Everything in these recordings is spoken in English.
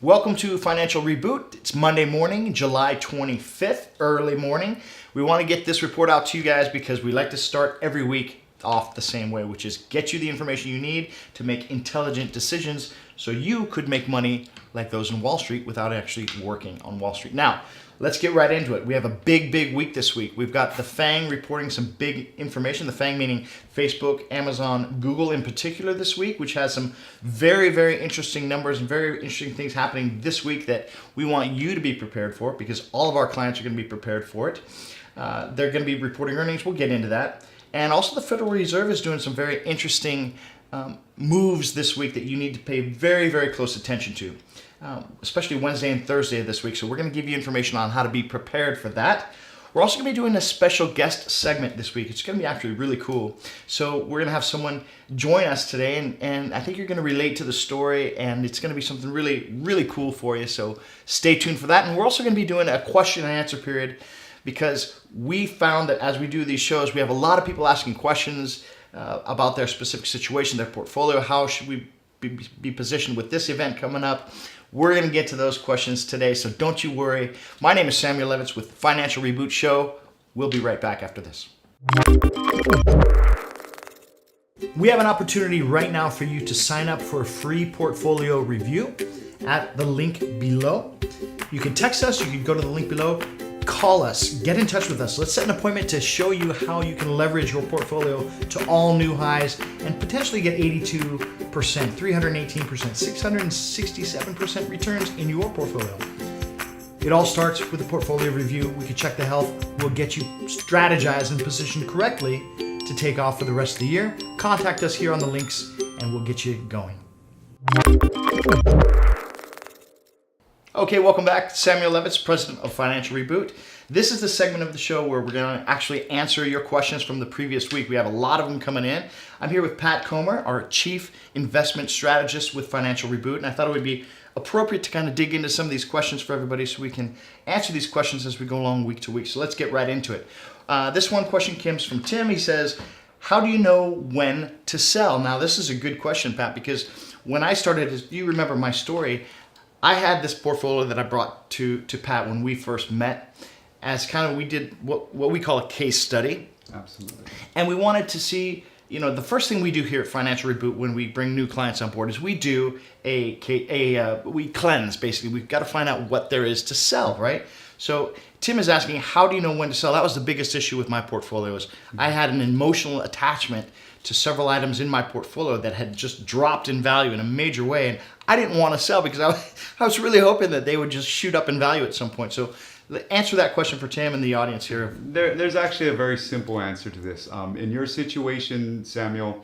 Welcome to Financial Reboot. It's Monday morning, July 25th, early morning. We want to get this report out to you guys because we like to start every week off the same way, which is get you the information you need to make intelligent decisions so you could make money like those in Wall Street without actually working on Wall Street. Now, let's get right into it. We have a big week this week. We've got the FANG reporting some big information. The FANG meaning Facebook, Amazon, Google in particular this week, which has some very interesting numbers and very interesting things happening this week that we want you to be prepared for because all of our clients are going to be prepared for it. They're going to be reporting earnings. We'll get into that. And also the Federal Reserve is doing some very interesting moves this week that you need to pay very close attention to. Especially Wednesday and Thursday of this week. So we're going to give you information on how to be prepared for that. We're also going to be doing a special guest segment this week. It's going to be actually really cool. So we're going to have someone join us today, and I think you're going to relate to the story, and it's going to be something really cool for you. So stay tuned for that. And we're also going to be doing a question and answer period because we found that as we do these shows, we have a lot of people asking questions about their specific situation, their portfolio. How should we be positioned with this event coming up? We're going to get to those questions today, so don't you worry. My name is Samuel Levitz with Financial Reboot Show. We'll be right back after this. We have an opportunity right now for you to sign up for a free portfolio review at the link below. You can text us, you can go to the link below, call us, get in touch with us. Let's set an appointment to show you how you can leverage your portfolio to all new highs and potentially get 82%, 318%, 667% returns in your portfolio. It all starts with a portfolio review. We can check the health. We'll get you strategized and positioned correctly to take off for the rest of the year. Contact us here on the links and we'll get you going. Okay, welcome back. Samuel Levitz, President of Financial Reboot. This is the segment of the show where we're going to actually answer your questions from the previous week. We have a lot of them coming in. I'm here with Pat Comer, our Chief Investment Strategist with Financial Reboot, and I thought it would be appropriate to kind of dig into some of these questions for everybody so we can answer these questions as we go along week to week. So let's get right into it. This one question comes from Tim. He says, how do you know when to sell? Now, this is a good question, Pat, because when I started, as you remember my story, I had this portfolio that I brought to Pat when we first met as kind of, we did what we call a case study. Absolutely. And we wanted to see, the first thing we do here at Financial Reboot when we bring new clients on board is we do we cleanse, basically. We've got to find out what there is to sell, right? So Tim is asking, how do you know when to sell? That was the biggest issue with my portfolio is I had an emotional attachment to several items in my portfolio that had just dropped in value in a major way. And I didn't want to sell because I was really hoping that they would just shoot up in value at some point. So answer that question for Tim and the audience here. There's actually a very simple answer to this. In your situation, Samuel,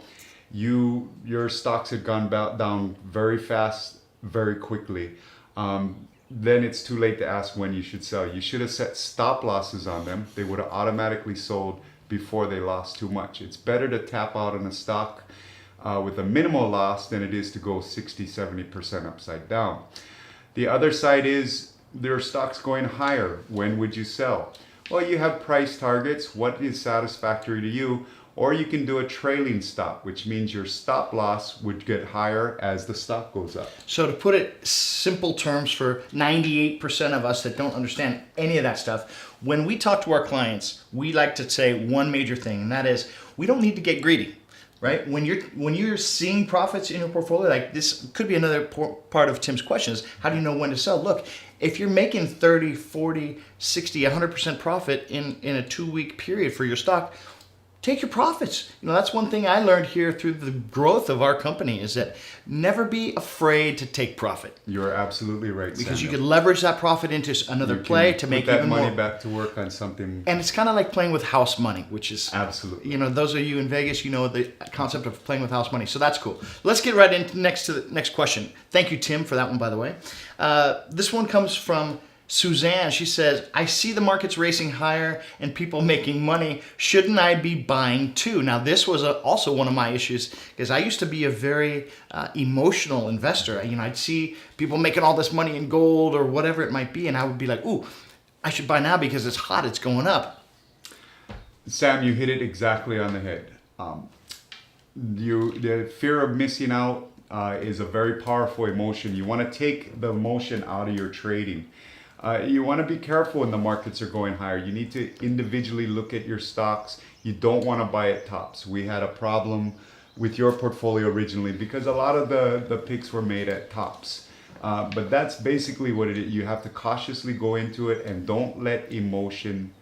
your stocks had gone down very fast, very quickly. Then it's too late to ask when you should sell. You should have set stop losses on them. They would have automatically sold before they lost too much. It's better to tap out on a stock with a minimal loss than it is to go 60-70% upside down. The other side is there are stocks going higher. When would you sell? Well, you have price targets. What is satisfactory to you? Or you can do a trailing stop, which means your stop loss would get higher as the stock goes up. So to put it simple terms for 98% of us that don't understand any of that stuff, when we talk to our clients, we like to say one major thing, and that is we don't need to get greedy, right? When you're seeing profits in your portfolio, like this could be another part of Tim's question is, how do you know when to sell? Look, if you're making 30, 40, 60, 100% profit in a 2-week period for your stock, take your profits. That's one thing I learned here through the growth of our company is that never be afraid to take profit. You're absolutely right, because Samuel. you can leverage that profit into another play to make that even more money back to work on something. And it's kind of like playing with house money, which is absolutely. Those of you in Vegas, the concept of playing with house money. So that's cool. Let's get right into the next question. Thank you, Tim, for that one, by the way. This one comes from Suzanne. She says, I see the markets racing higher and people making money. Shouldn't I be buying too? Now, this was also one of my issues because I used to be a very emotional investor. I'd see people making all this money in gold or whatever it might be, and I would be like, ooh, I should buy now because it's hot, it's going up. Sam, you hit it exactly on the head. The fear of missing out is a very powerful emotion. You want to take the emotion out of your trading. You want to be careful when the markets are going higher. You need to individually look at your stocks. You don't want to buy at tops. We had a problem with your portfolio originally because a lot of the picks were made at tops. But that's basically what it is. You have to cautiously go into it and don't let emotion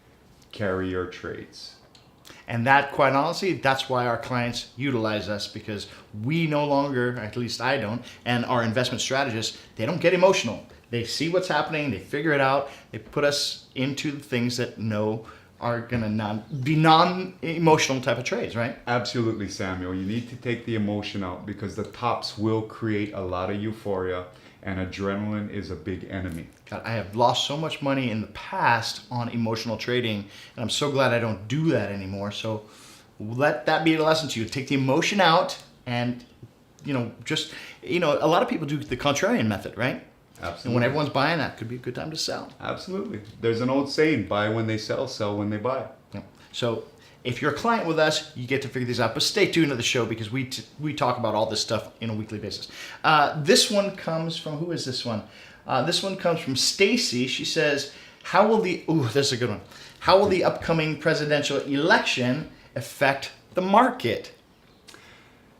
carry your trades. And that, quite honestly, that's why our clients utilize us, because we no longer, at least I don't, and our investment strategists, they don't get emotional. They see what's happening, they figure it out, they put us into the things that are going to be non-emotional type of trades, right? Absolutely, Samuel. You need to take the emotion out because the tops will create a lot of euphoria, and adrenaline is a big enemy. God, I have lost so much money in the past on emotional trading, and I'm so glad I don't do that anymore. So let that be a lesson to you. Take the emotion out, and a lot of people do the contrarian method, right? Absolutely. And when everyone's buying, that could be a good time to sell. Absolutely. There's an old saying, buy when they sell when they buy. Yeah. So if you're a client with us, you get to figure these out. But stay tuned to the show because we talk about all this stuff on a weekly basis. This one comes from, who is this one? This one comes from Stacy. She says, this is a good one. How will the upcoming presidential election affect the market?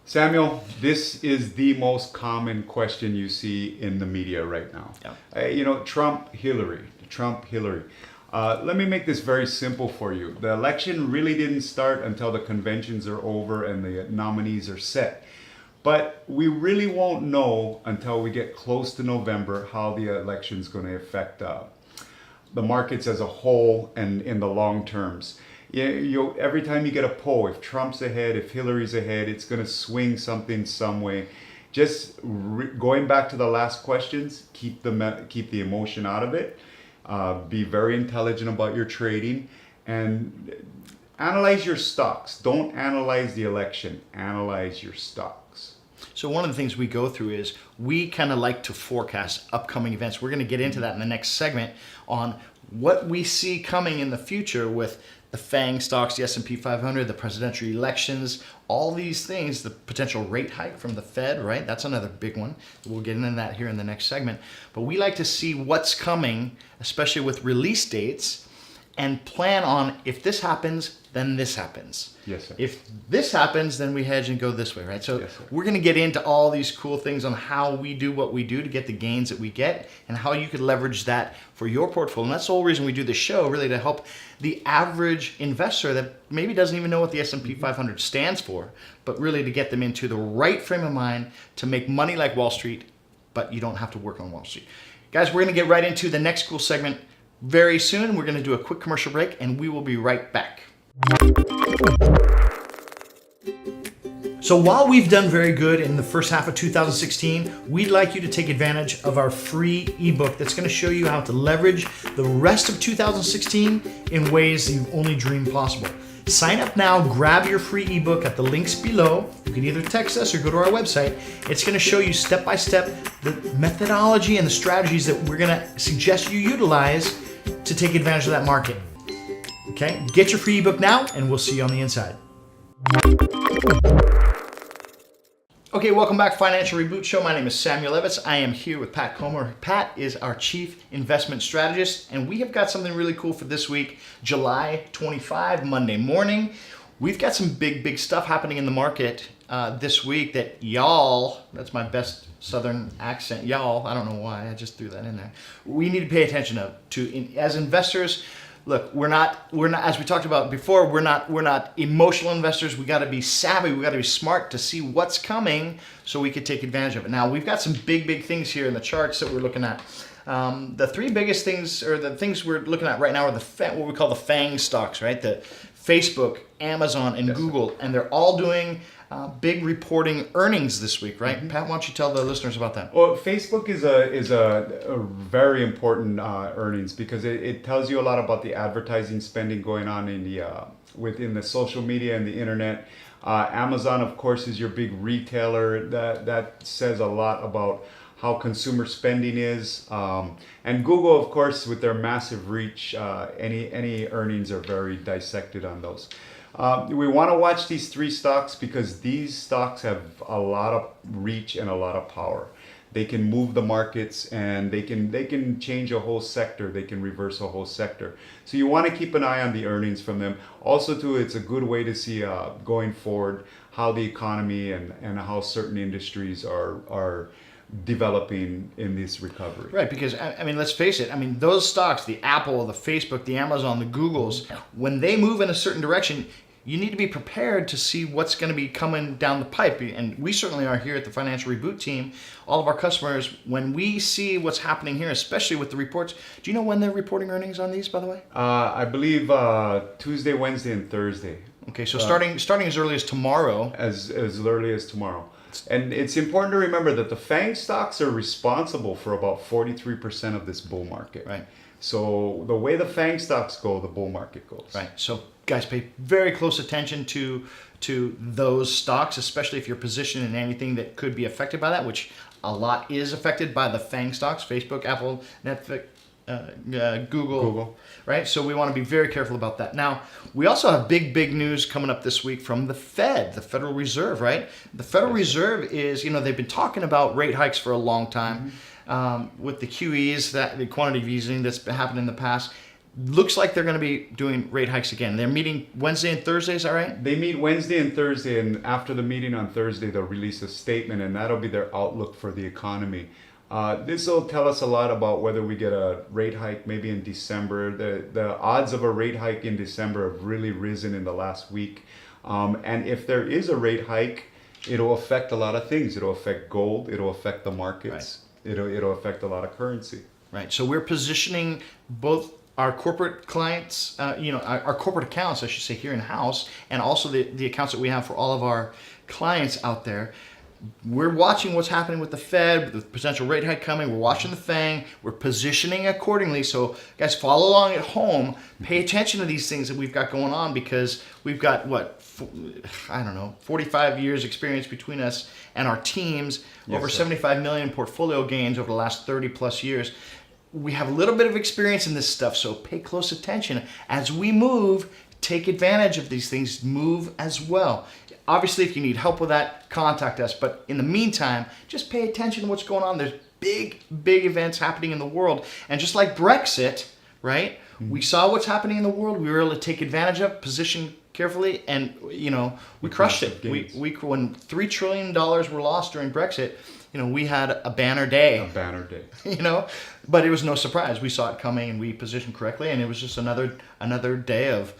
Samuel, this is the most common question you see in the media right now. Yeah. Trump, Hillary. Let me make this very simple for you. The election really didn't start until the conventions are over and the nominees are set. But we really won't know until we get close to November how the election is going to affect the markets as a whole and in the long terms. Every time you get a poll, if Trump's ahead, if Hillary's ahead, it's going to swing something some way. Just going back to the last questions, keep the emotion out of it. Be very intelligent about your trading and analyze your stocks. Don't analyze the election. Analyze your stocks. So one of the things we go through is we kind of like to forecast upcoming events. We're going to get into that in the next segment on what we see coming in the future with the FANG stocks, the S&P 500, the presidential elections, all these things, the potential rate hike from the Fed, right? That's another big one. We'll get into that here in the next segment. But we like to see what's coming, especially with release dates, and plan on if this happens, then this happens. Yes, sir. If this happens, then we hedge and go this way, right? So yes, sir. We're going to get into all these cool things on how we do what we do to get the gains that we get and how you could leverage that for your portfolio. And that's the whole reason we do this show, really to help the average investor that maybe doesn't even know what the S&P 500 stands for, but really to get them into the right frame of mind to make money like Wall Street, but you don't have to work on Wall Street. Guys, we're going to get right into the next cool segment very soon. We're going to do a quick commercial break and we will be right back. So while we've done very good in the first half of 2016, we'd like you to take advantage of our free ebook that's going to show you how to leverage the rest of 2016 in ways that you've only dreamed possible. Sign up now, grab your free ebook at the links below. You can either text us or go to our website. It's going to show you step by step the methodology and the strategies that we're going to suggest you utilize to take advantage of that market. Okay, get your free ebook now and we'll see you on the inside. Okay, welcome back, Financial Reboot Show. My name is Samuel Evans. I am here with Pat Comer. Pat is our Chief Investment Strategist, and we have got something really cool for this week, July 25, Monday morning. We've got some big stuff happening in the market this week that y'all, that's my best Southern accent, y'all, I don't know why, I just threw that in there. We need to pay attention to as investors. Look, we're not as we talked about before, we're not emotional investors. We got to be savvy, we got to be smart to see what's coming so we could take advantage of it. Now, we've got some big things here in the charts that we're looking at. The three biggest things, or the things we're looking at right now, are what we call the FANG stocks, right? The Facebook, Amazon, and Google, and they're all doing big reporting earnings this week, right? Mm-hmm. Pat, why don't you tell the listeners about that? Well, Facebook is a very important earnings because it tells you a lot about the advertising spending going on in the within the social media and the internet. Amazon, of course, is your big retailer. That says a lot about how consumer spending is. And Google, of course, with their massive reach, any earnings are very dissected on those. We want to watch these three stocks because these stocks have a lot of reach and a lot of power. They can move the markets, and they can change a whole sector. They can reverse a whole sector. So you want to keep an eye on the earnings from them. Also, too, it's a good way to see going forward how the economy and how certain industries are developing in this recovery. Right, because I mean, let's face it. I mean, those stocks, the Apple, the Facebook, the Amazon, the Googles, when they move in a certain direction, you need to be prepared to see what's going to be coming down the pipe. And we certainly are here at the Financial Reboot team. All of our customers, when we see what's happening here, especially with the reports, do you know when they're reporting earnings on these, by the way? I believe Tuesday, Wednesday, and Thursday. Okay, so starting as early as tomorrow. As early as tomorrow. And it's important to remember that the FANG stocks are responsible for about 43% of this bull market. Right. So the way the FANG stocks go, the bull market goes. Right. So guys, pay very close attention to those stocks, especially if you're positioned in anything that could be affected by that, which a lot is affected by the FANG stocks: Facebook, Apple, Netflix, Google. Right. So we want to be very careful about that. Now, we also have big news coming up this week from the Fed, the Federal Reserve. Right. The Federal Reserve is, they've been talking about rate hikes for a long time. With the QEs, the quantitative easing that's happened in the past. Looks like they're going to be doing rate hikes again. They're meeting Wednesday and Thursday, is that right? They meet Wednesday and Thursday, and after the meeting on Thursday, they'll release a statement, and that'll be their outlook for the economy. This will tell us a lot about whether we get a rate hike maybe in December. The odds of a rate hike in December have really risen in the last week. And if there is a rate hike, it'll affect a lot of things. It'll affect gold. It'll affect the markets. Right. It'll affect a lot of currency. Right. So we're positioning both our corporate clients, our corporate accounts, I should say, here in house, and also the accounts that we have for all of our clients out there. We're watching what's happening with the Fed, with the potential rate hike coming. We're watching the FANG. We're positioning accordingly. So, guys, follow along at home. Pay attention to these things that we've got going on, because we've got 45 years experience between us and our teams. Yes, over 75 million portfolio gains over the last 30 plus years. We have a little bit of experience in this stuff, so pay close attention. As we move, take advantage of these things, move as well. Obviously, if you need help with that, contact us. But in the meantime, just pay attention to what's going on. There's big events happening in the world. And just like Brexit, right? Mm-hmm. We saw what's happening in the world. We were able to take advantage of, position carefully, and, we crushed it. When $3 trillion were lost during Brexit, we had a banner day. A banner day. But it was no surprise. We saw it coming, and we positioned correctly, and it was just another day of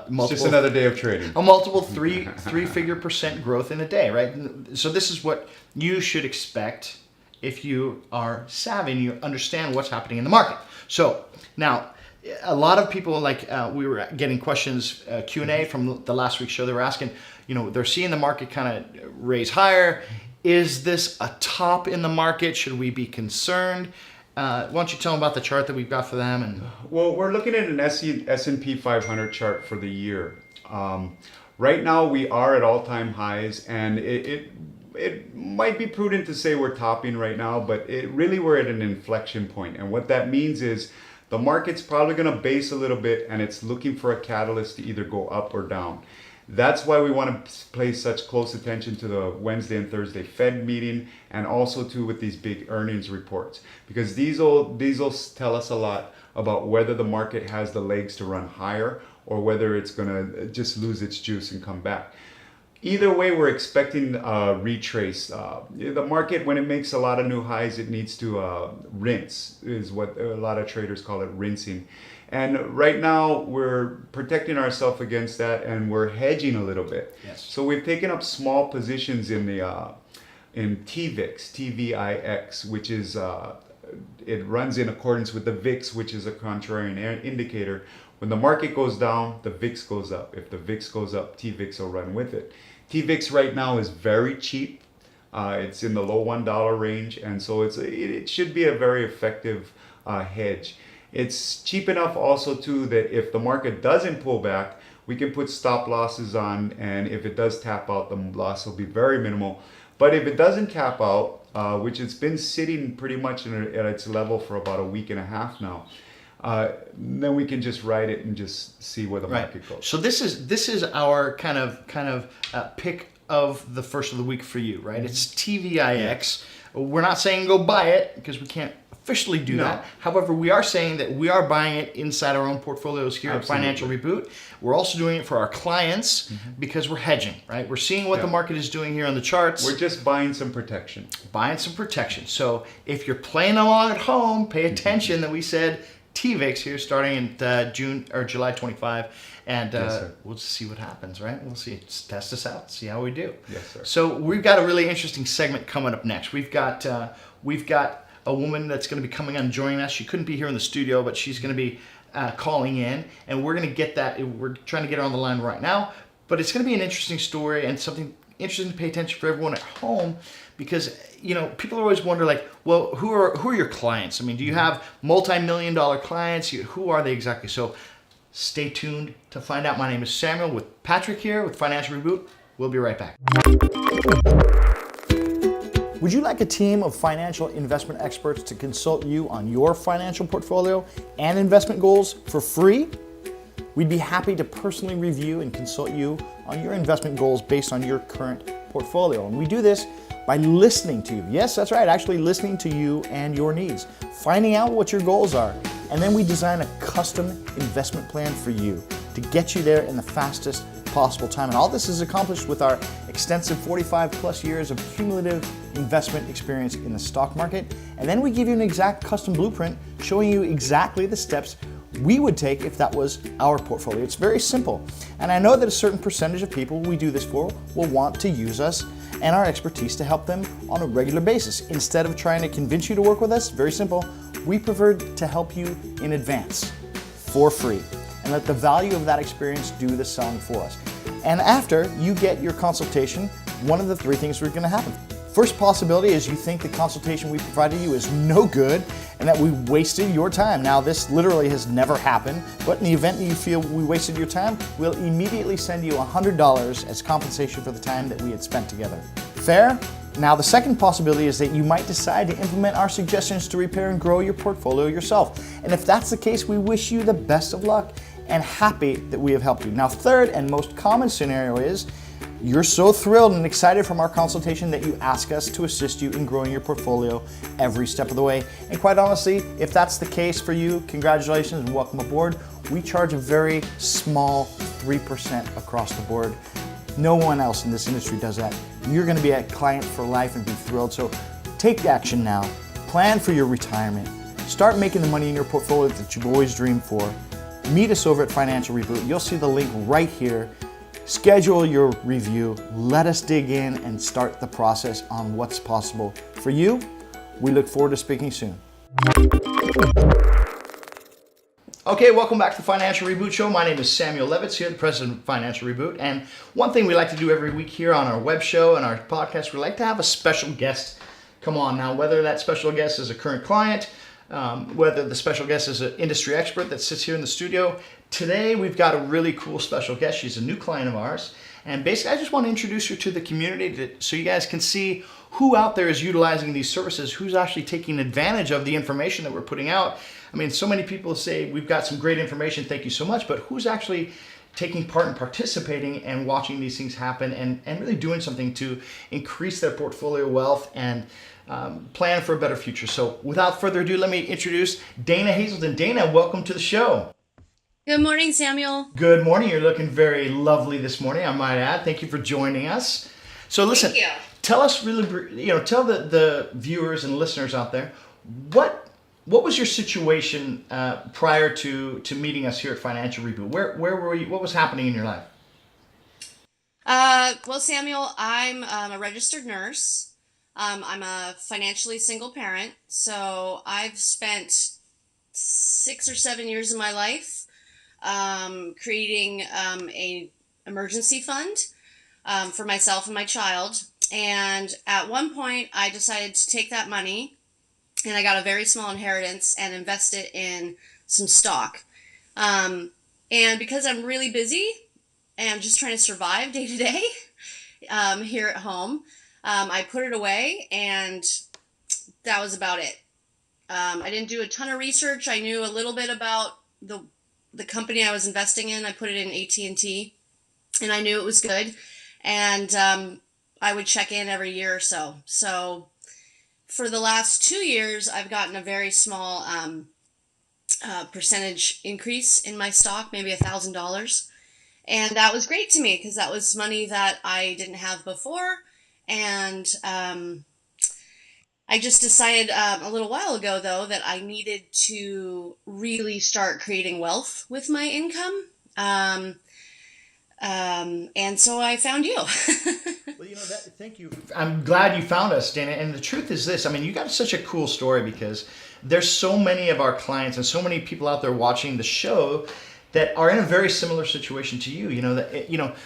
multiple. Just another day of trading. A multiple three-figure percent growth in a day, right? So this is what you should expect if you are savvy and you understand what's happening in the market. So now, a lot of people, we were getting questions, Q&A from the last week's show. They were asking, they're seeing the market kind of raise higher. Is this a top in the market? Should we be concerned? Why don't you tell them about the chart that we've got for them? Well, we're looking at an S&P 500 chart for the year. Right now, we are at all-time highs, and it might be prudent to say we're topping right now, but we're at an inflection point. And what that means is the market's probably going to base a little bit, and it's looking for a catalyst to either go up or down. That's why we want to pay such close attention to the Wednesday and Thursday Fed meeting, and also too with these big earnings reports, because these will tell us a lot about whether the market has the legs to run higher or whether it's going to just lose its juice and come back. Either way, we're expecting a retrace. The market, when it makes a lot of new highs, it needs to rinse, is what a lot of traders call it, rinsing. And right now, we're protecting ourselves against that, and we're hedging a little bit. Yes. So we've taken up small positions in the in TVIX, TVIX, which is it runs in accordance with the VIX, which is a contrarian indicator. When the market goes down, the VIX goes up. If the VIX goes up, TVIX will run with it. TVIX right now is very cheap. It's in the low $1 range, and so it should be a very effective hedge. It's cheap enough also too that if the market doesn't pull back, we can put stop losses on, and if it does tap out, the loss will be very minimal. But if it doesn't tap out, which it's been sitting pretty much at its level for about a week and a half now, then we can just ride it and just see where the market goes. So this is our kind of pick of the first of the week for you, right? It's TVIX. We're not saying go buy it because we can't officially do that. However, we are saying that we are buying it inside our own portfolios here at Financial Reboot. We're also doing it for our clients because we're hedging, right? We're seeing what the market is doing here on the charts. We're just buying some protection. Buying some protection. So if you're playing along at home, pay attention that we said TVIX here starting in June or July 25. And we'll just see what happens, right? We'll see. Just test us out, see how we do. Yes, sir. So we've got a really interesting segment coming up next. We've got a woman that's going to be coming on and joining us. She couldn't be here in the studio, but she's going to be calling in, and we're going to get that. We're trying to get her on the line right now, but it's going to be an interesting story and something interesting to pay attention for everyone at home, because people always wonder, like, well, who are your clients? I mean, do you have multi-million-dollar clients? Who are they exactly? So stay tuned to find out. My name is Samuel with Patrick here with Financial Reboot. We'll be right back. Would you like a team of financial investment experts to consult you on your financial portfolio and investment goals for free? We'd be happy to personally review and consult you on your investment goals based on your current portfolio. And we do this by listening to you. Yes, that's right, actually listening to you and your needs, finding out what your goals are, and then we design a custom investment plan for you to get you there in the fastest possible time. And all this is accomplished with our extensive 45 plus years of cumulative investment experience in the stock market. And then we give you an exact custom blueprint showing you exactly the steps we would take if that was our portfolio. It's very simple. And I know that a certain percentage of people we do this for will want to use us and our expertise to help them on a regular basis. Instead of trying to convince you to work with us, very simple, we prefer to help you in advance for free and let the value of that experience do the selling for us. And after you get your consultation, one of the three things are going to happen. First possibility is you think the consultation we provided you is no good and that we wasted your time. Now, this literally has never happened, but in the event that you feel we wasted your time, we'll immediately send you $100 as compensation for the time that we had spent together. Fair? Now, the second possibility is that you might decide to implement our suggestions to repair and grow your portfolio yourself. And if that's the case, we wish you the best of luck and happy that we have helped you. Now, third and most common scenario is you're so thrilled and excited from our consultation that you ask us to assist you in growing your portfolio every step of the way. And quite honestly, if that's the case for you, congratulations and welcome aboard. We charge a very small 3% across the board. No one else in this industry does that. You're going to be a client for life and be thrilled. So take action now. Plan for your retirement. Start making the money in your portfolio that you've always dreamed for. Meet us over at Financial Reboot. You'll see the link right here. Schedule your review. Let us dig in and start the process on what's possible for you. We look forward to speaking soon. Okay, welcome back to the Financial Reboot Show. My name is Samuel Levitz here, the president of Financial Reboot. And one thing we like to do every week here on our web show and our podcast, we like to have a special guest come on. Now, whether that special guest is a current client, whether the special guest is an industry expert that sits here in the studio. Today, we've got a really cool special guest. She's a new client of ours. And basically, I just want to introduce her to the community so you guys can see who out there is utilizing these services, who's actually taking advantage of the information that we're putting out. I mean, so many people say, we've got some great information, thank you so much, but who's actually taking part and participating and watching these things happen and really doing something to increase their portfolio wealth and plan for a better future. So without further ado, let me introduce Dana Hazelton. Dana, welcome to the show. Good morning, Samuel. Good morning. You're looking very lovely this morning, I might add. Thank you for joining us. So listen, tell us tell the viewers and listeners out there, what was your situation prior to meeting us here at Financial Reboot? Where were you? What was happening in your life? Well, Samuel, I'm a registered nurse. I'm a financially single parent. So I've spent 6 or 7 years of my life creating a emergency fund for myself and my child. And at one point, I decided to take that money, and I got a very small inheritance and invest it in some stock. And because I'm really busy and I'm just trying to survive day to day here at home, I put it away, and that was about it. I didn't do a ton of research. I knew a little bit about the company I was investing in. I put it in AT&T, and I knew it was good. And I would check in every year or so. So for the last 2 years, I've gotten a very small percentage increase in my stock, maybe $1,000. And that was great to me because that was money that I didn't have before. And I just decided a little while ago, though, that I needed to really start creating wealth with my income. And so I found you. Well, thank you. I'm glad you found us, Dana. And the truth is this, I mean, you got such a cool story because there's so many of our clients and so many people out there watching the show that are in a very similar situation to you.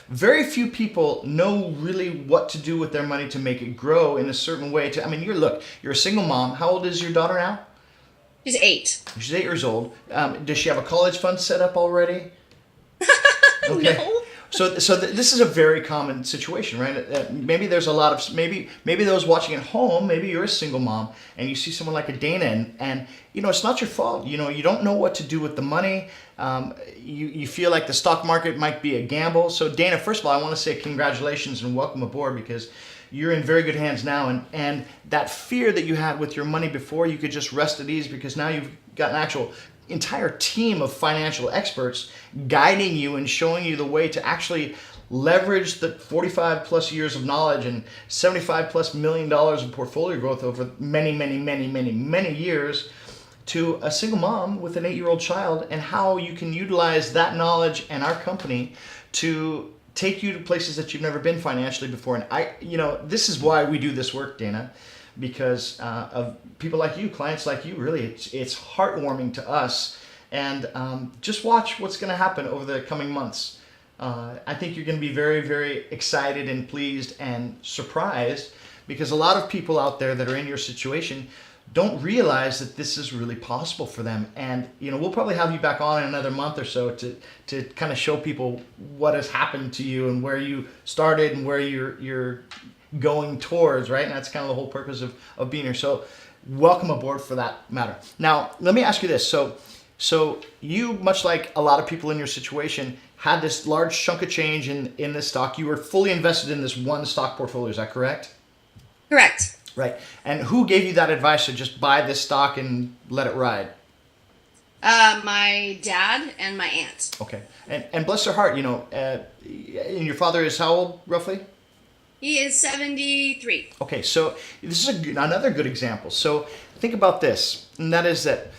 Very few people know really what to do with their money to make it grow in a certain way. You're a single mom. How old is your daughter now? She's 8. She's 8 years old. Does she have a college fund set up already? Okay. No. So this is a very common situation, right? Maybe there's a lot of maybe those watching at home. Maybe you're a single mom and you see someone like a Dana, and it's not your fault. You don't know what to do with the money. You feel like the stock market might be a gamble. So Dana, first of all, I want to say congratulations and welcome aboard because you're in very good hands now. And that fear that you had with your money before, you could just rest at ease because now you've got an actual entire team of financial experts guiding you and showing you the way to actually leverage the 45 plus years of knowledge and 75 plus $1 million in portfolio growth over many years to a single mom with an 8-year-old child, and how you can utilize that knowledge and our company to take you to places that you've never been financially before. And this is why we do this work, Dana, because of people like you, clients like you. Really, it's heartwarming to us. And just watch what's going to happen over the coming months. I think you're going to be very, very excited and pleased and surprised because a lot of people out there that are in your situation don't realize that this is really possible for them. And we'll probably have you back on in another month or so to kind of show people what has happened to you and where you started and where you're going towards, right? And that's kind of the whole purpose of being here. So welcome aboard for that matter. Now, let me ask you this. So you, much like a lot of people in your situation, had this large chunk of change in this stock. You were fully invested in this one stock portfolio. Is that correct? Correct. Right. And who gave you that advice to just buy this stock and let it ride? My dad and my aunt. Okay. And bless their heart, and your father is how old, roughly? He is 73. Okay, so this is another good example. So think about this, and that is that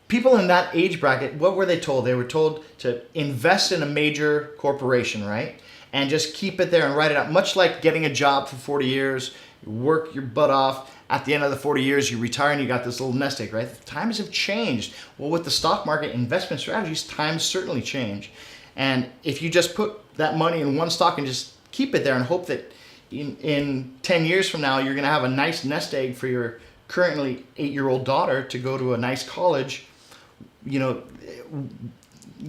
people in that age bracket, what were they told? They were told to invest in a major corporation, right? And just keep it there and write it out. Much like getting a job for 40 years, you work your butt off. At the end of the 40 years, you retire and you got this little nest egg, right? Times have changed. Well, with the stock market investment strategies, times certainly change. And if you just put that money in one stock and just keep it there and hope that in 10 years from now, you're going to have a nice nest egg for your currently 8-year-old daughter to go to a nice college,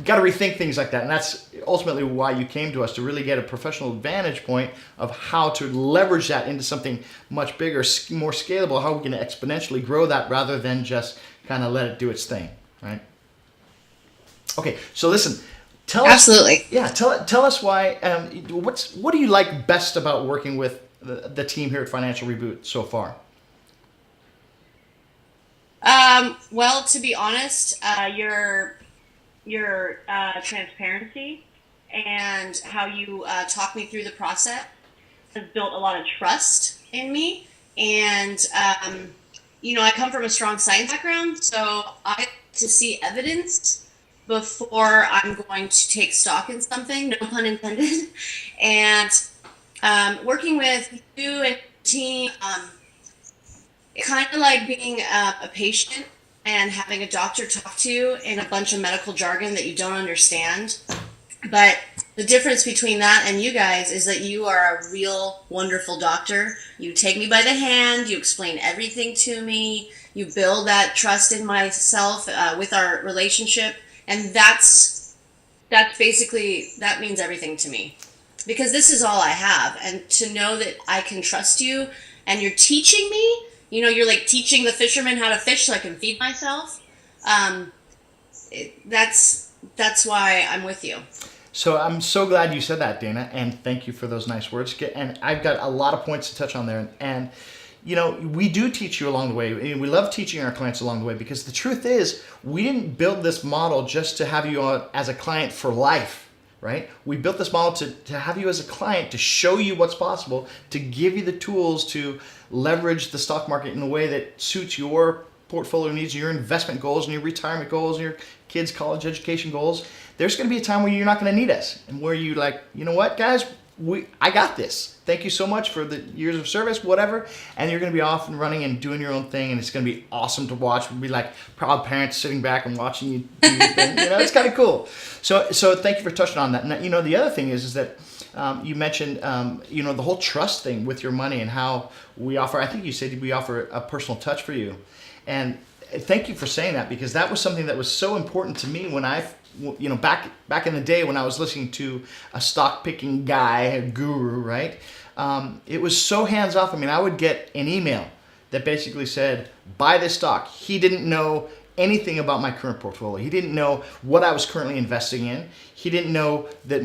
got to rethink things like that. And that's ultimately why you came to us, to really get a professional vantage point of how to leverage that into something much bigger, more scalable, how we can exponentially grow that rather than just kind of let it do its thing, right? Okay, so listen, tell Absolutely. Tell us why, what do you like best about working with the team here at Financial Reboot so far? Well, to be honest, your transparency and how you talk me through the process has built a lot of trust in me. And, I come from a strong science background, so I like to see evidence before I'm going to take stock in something, no pun intended. And working with you and your team, it's kind of like being a patient and having a doctor talk to you in a bunch of medical jargon that you don't understand. But the difference between that and you guys is that you are a real wonderful doctor. You take me by the hand, you explain everything to me, you build that trust in myself with our relationship, and that's basically, that means everything to me. Because this is all I have, and to know that I can trust you and you're teaching me, you're like teaching the fishermen how to fish so I can feed myself. That's why I'm with you. So I'm so glad you said that, Dana, and thank you for those nice words. And I've got a lot of points to touch on there. And we do teach you along the way. And we love teaching our clients along the way, because the truth is we didn't build this model just to have you on as a client for life, right? We built this model to have you as a client, to show you what's possible, to give you the tools to leverage the stock market in a way that suits your portfolio needs, your investment goals, and your retirement goals, and your kids' college education goals. There's going to be a time where you're not going to need us, and where you like, you know what, guys, I got this. Thank you so much for the years of service, whatever. And you're going to be off and running and doing your own thing, and it's going to be awesome to watch. We'll be like proud parents sitting back and watching you do your thing. It's kind of cool. So thank you for touching on that. And the other thing is that you mentioned the whole trust thing with your money, and how we offer. I think you said we offer a personal touch for you, and thank you for saying that, because that was something that was so important to me when back in the day when I was listening to a stock picking guy, a guru, right? It was so hands off. I mean, I would get an email that basically said, buy this stock. He didn't know anything about my current portfolio. He didn't know what I was currently investing in. He didn't know that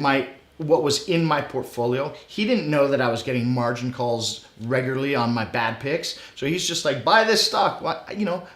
what was in my portfolio. He didn't know that I was getting margin calls regularly on my bad picks. So he's just like, buy this stock. Well,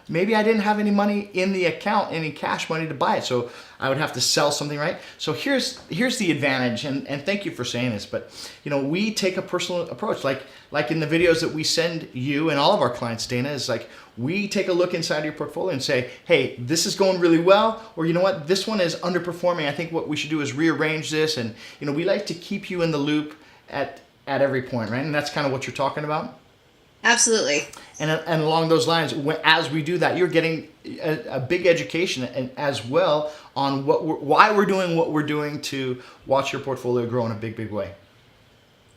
maybe I didn't have any money in the account, any cash money to buy it. So I would have to sell something, right? So here's the advantage, and thank you for saying this, but we take a personal approach. Like in the videos that we send you and all of our clients, Dana, is like, we take a look inside your portfolio and say, hey, this is going really well, or you know what, this one is underperforming. I think what we should do is rearrange this. And we like to keep you in the loop at every point, right? And that's kind of what you're talking about. Absolutely. And along those lines, as we do that, you're getting a big education as well on why we're doing what we're doing to watch your portfolio grow in a big, big way.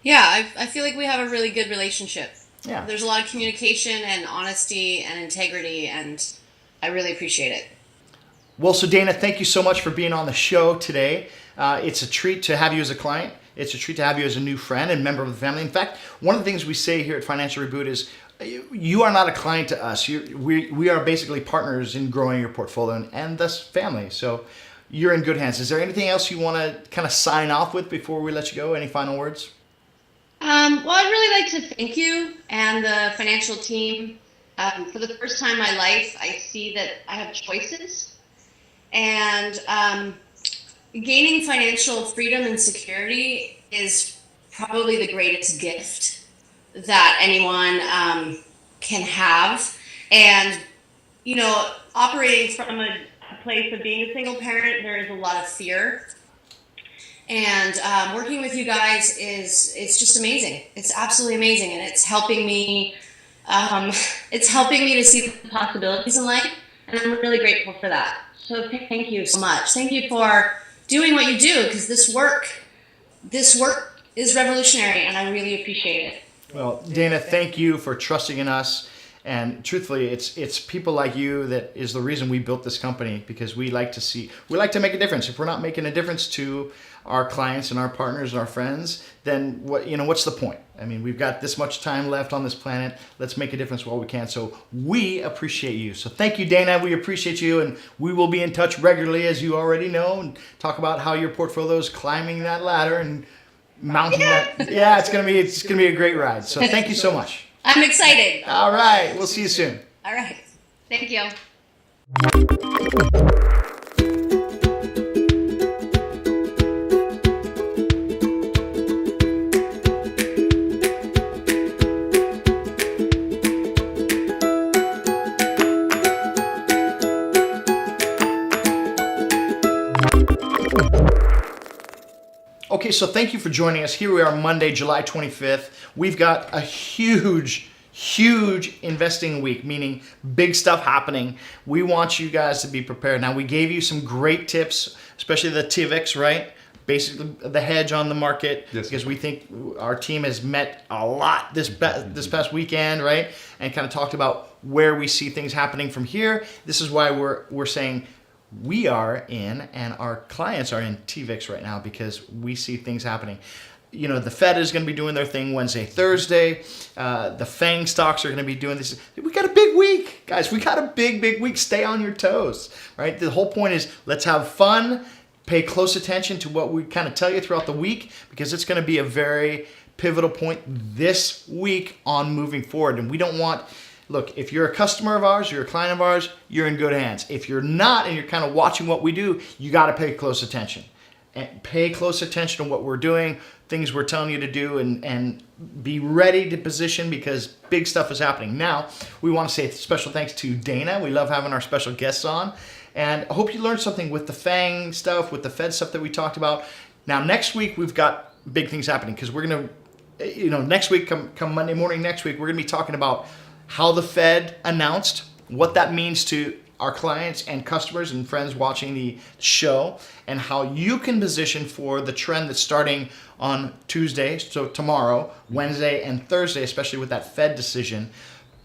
Yeah, I feel like we have a really good relationship. Yeah. There's a lot of communication and honesty and integrity, and I really appreciate it. Well, so Dana, thank you so much for being on the show today. It's a treat to have you as a client. It's a treat to have you as a new friend and member of the family. In fact, one of the things we say here at Financial Reboot is you are not a client to us. We are basically partners in growing your portfolio and thus family. So you're in good hands. Is there anything else you want to kind of sign off with before we let you go? Any final words? Well, I'd really like to thank you and the financial team. For the first time in my life, I see that I have choices. And gaining financial freedom and security is probably the greatest gift that anyone can have. And, operating from a place of being a single parent, there is a lot of fear. And working with you guys it's just amazing. It's absolutely amazing, and it's helping me. It's helping me to see the possibilities in life, and I'm really grateful for that. So thank you so much. Thank you for doing what you do, because this work is revolutionary, and I really appreciate it. Well, Dana, thank you for trusting in us. And truthfully, it's people like you that is the reason we built this company, because we like to make a difference. If we're not making a difference to our clients and our partners and our friends, then what's the point? I mean, we've got this much time left on this planet. Let's make a difference while we can. So we appreciate you. So thank you, Dana. We appreciate you, and we will be in touch regularly, as you already know, and talk about how your portfolio is climbing that ladder and mounting that. Yeah, it's gonna be a great ride. So thank you so much. I'm excited. All right. We'll see you soon. All right. Thank you. Okay, so thank you for joining us. Here we are, Monday, July 25th. We've got a huge investing week, meaning big stuff happening. We want you guys to be prepared. Now, we gave you some great tips, especially the TVIX, right? Basically, the hedge on the market, yes, because we think our team has met a lot this past weekend, right? And kind of talked about where we see things happening from here. This is why we're saying we are in, and our clients are in TVIX right now, because we see things happening. the Fed is going to be doing their thing Wednesday, Thursday. The FANG stocks are going to be doing this. We got a big week, guys. We got a big week. Stay on your toes, right? The whole point is let's have fun. Pay close attention to what we kind of tell you throughout the week, because it's going to be a very pivotal point this week on moving forward. And we don't want, look, if you're a customer of ours, you're a client of ours, you're in good hands. If you're not and you're kind of watching what we do, you got to pay close attention. And pay close attention to what we're doing, things we're telling you to do, and be ready to position, because big stuff is happening. Now, we want to say special thanks to Dana. We love having our special guests on. And I hope you learned something with the FANG stuff, with the Fed stuff that we talked about. Now, next week, we've got big things happening, because we're going to, next week, come Monday morning next week, we're going to be talking about how the Fed announced, what that means to our clients and customers and friends watching the show, and how you can position for the trend that's starting on Tuesday, so tomorrow, Wednesday, and Thursday, especially with that Fed decision.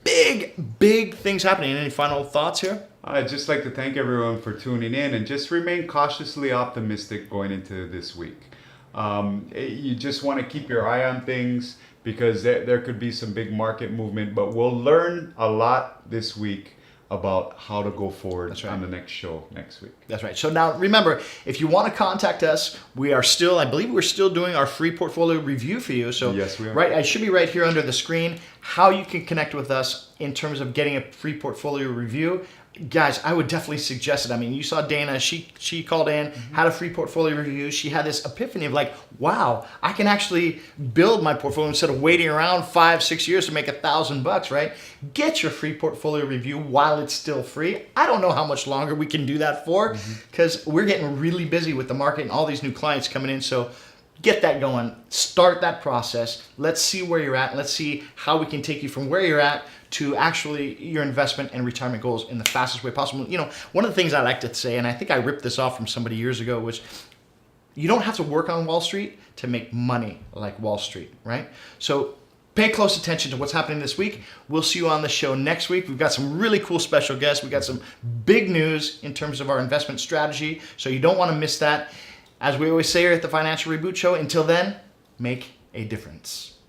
Big things happening. Any final thoughts here? I'd just like to thank everyone for tuning in, and just remain cautiously optimistic going into this week. You just want to keep your eye on things, because there could be some big market movement, but we'll learn a lot this week about how to go forward on the next show next week. That's right. So now remember, if you want to contact us, I believe we're still doing our free portfolio review for you. So yes, we are. Right, I should be right here under the screen, how you can connect with us in terms of getting a free portfolio review. Guys, I would definitely suggest it. I mean, you saw Dana, she called in, had a free portfolio review. She had this epiphany of like, wow, I can actually build my portfolio instead of waiting around 5-6 years to make $1,000, right? Get your free portfolio review while it's still free. I don't know how much longer we can do that for, because we're getting really busy with the market and all these new clients coming in. So get that going. Start that process. Let's see where you're at. Let's see how we can take you from where you're at to actually your investment and retirement goals in the fastest way possible. One of the things I like to say, and I think I ripped this off from somebody years ago, was you don't have to work on Wall Street to make money like Wall Street, right? So pay close attention to what's happening this week. We'll see you on the show next week. We've got some really cool special guests. We've got some big news in terms of our investment strategy, so you don't want to miss that. As we always say here at the Financial Reboot Show, until then, make a difference.